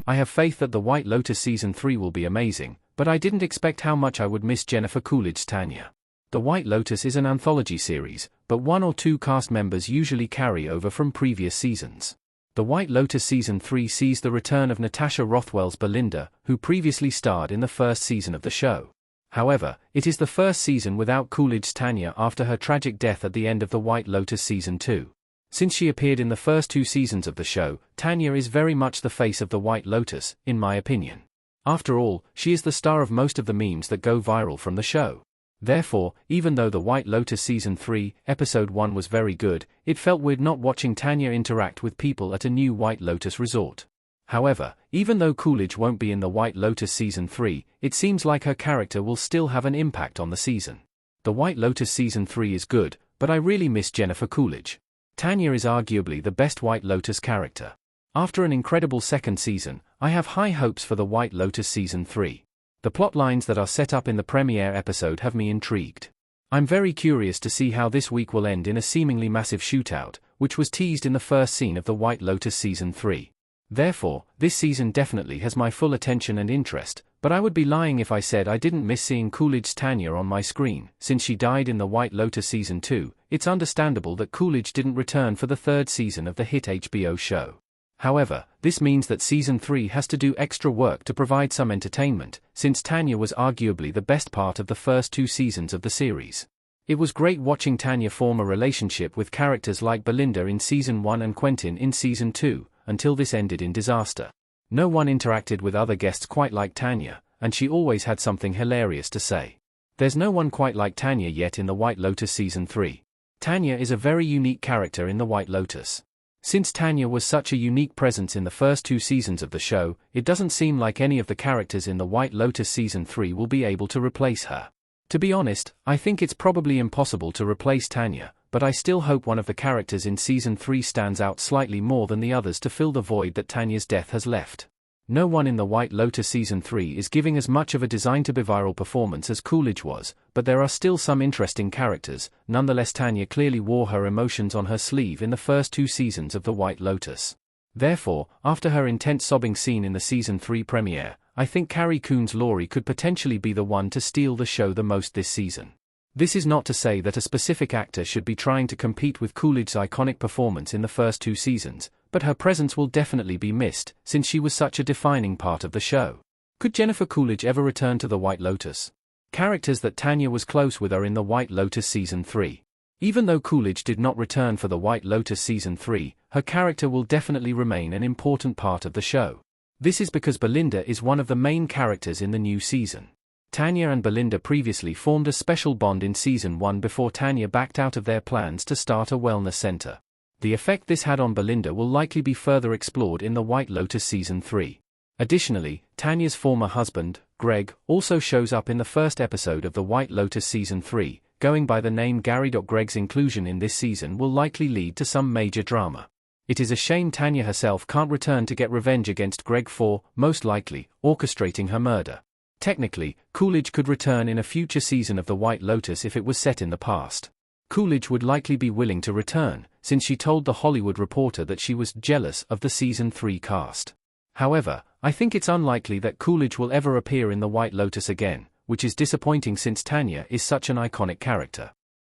I have faith that The White Lotus Season 3 will be amazing, but I didn't expect how much I would miss Jennifer Coolidge's Tanya. The White Lotus is an anthology series, but one or two cast members usually carry over from previous seasons. The White Lotus Season 3 sees the return of Natasha Rothwell's Belinda, who previously starred in the first season of the show. However, it is the first season without Coolidge's Tanya after her tragic death at the end of The White Lotus Season 2. Since she appeared in the first two seasons of the show, Tanya is very much the face of The White Lotus, in my opinion. After all, she is the star of most of the memes that go viral from the show. Therefore, even though The White Lotus Season 3, Episode 1 was very good, it felt weird not watching Tanya interact with people at a new White Lotus resort. However, even though Coolidge won't be in The White Lotus Season 3, it seems like her character will still have an impact on the season. The White Lotus Season 3 is good, but I really miss Jennifer Coolidge. Tanya is arguably the best White Lotus character. After an incredible second season, I have high hopes for The White Lotus Season 3. The plot lines that are set up in the premiere episode have me intrigued. I'm very curious to see how this week will end in a seemingly massive shootout, which was teased in the first scene of The White Lotus Season 3. Therefore, this season definitely has my full attention and interest, but I would be lying if I said I didn't miss seeing Coolidge's Tanya on my screen. Since she died in The White Lotus Season 2, it's understandable that Coolidge didn't return for the third season of the hit HBO show. However, this means that Season 3 has to do extra work to provide some entertainment, since Tanya was arguably the best part of the first two seasons of the series. It was great watching Tanya form a relationship with characters like Belinda in Season 1 and Quentin in Season 2, until this ended in disaster. No one interacted with other guests quite like Tanya, and she always had something hilarious to say. There's no one quite like Tanya yet in The White Lotus Season 3. Tanya is a very unique character in The White Lotus. Since Tanya was such a unique presence in the first two seasons of the show, it doesn't seem like any of the characters in The White Lotus Season 3 will be able to replace her. To be honest, I think it's probably impossible to replace Tanya, but I still hope one of the characters in Season 3 stands out slightly more than the others to fill the void that Tanya's death has left. No one in The White Lotus Season 3 is giving as much of a designed-to-be-viral performance as Coolidge was, but there are still some interesting characters. Nonetheless, Tanya clearly wore her emotions on her sleeve in the first two seasons of The White Lotus. Therefore, after her intense sobbing scene in the Season 3 premiere, I think Carrie Coon's Laurie could potentially be the one to steal the show the most this season. This is not to say that a specific actor should be trying to compete with Coolidge's iconic performance in the first two seasons, but her presence will definitely be missed, since she was such a defining part of the show. Could Jennifer Coolidge ever return to The White Lotus? Characters that Tanya was close with are in The White Lotus Season 3. Even though Coolidge did not return for The White Lotus Season 3, her character will definitely remain an important part of the show. This is because Belinda is one of the main characters in the new season. Tanya and Belinda previously formed a special bond in Season 1 before Tanya backed out of their plans to start a wellness center. The effect this had on Belinda will likely be further explored in The White Lotus Season 3. Additionally, Tanya's former husband, Greg, also shows up in the first episode of The White Lotus Season 3, going by the name Gary. Greg's inclusion in this season will likely lead to some major drama. It is a shame Tanya herself can't return to get revenge against Greg for, most likely, orchestrating her murder. Technically, Coolidge could return in a future season of The White Lotus if it was set in the past. Coolidge would likely be willing to return, since she told The Hollywood Reporter that she was jealous of the Season 3 cast. However, I think it's unlikely that Coolidge will ever appear in The White Lotus again, which is disappointing since Tanya is such an iconic character.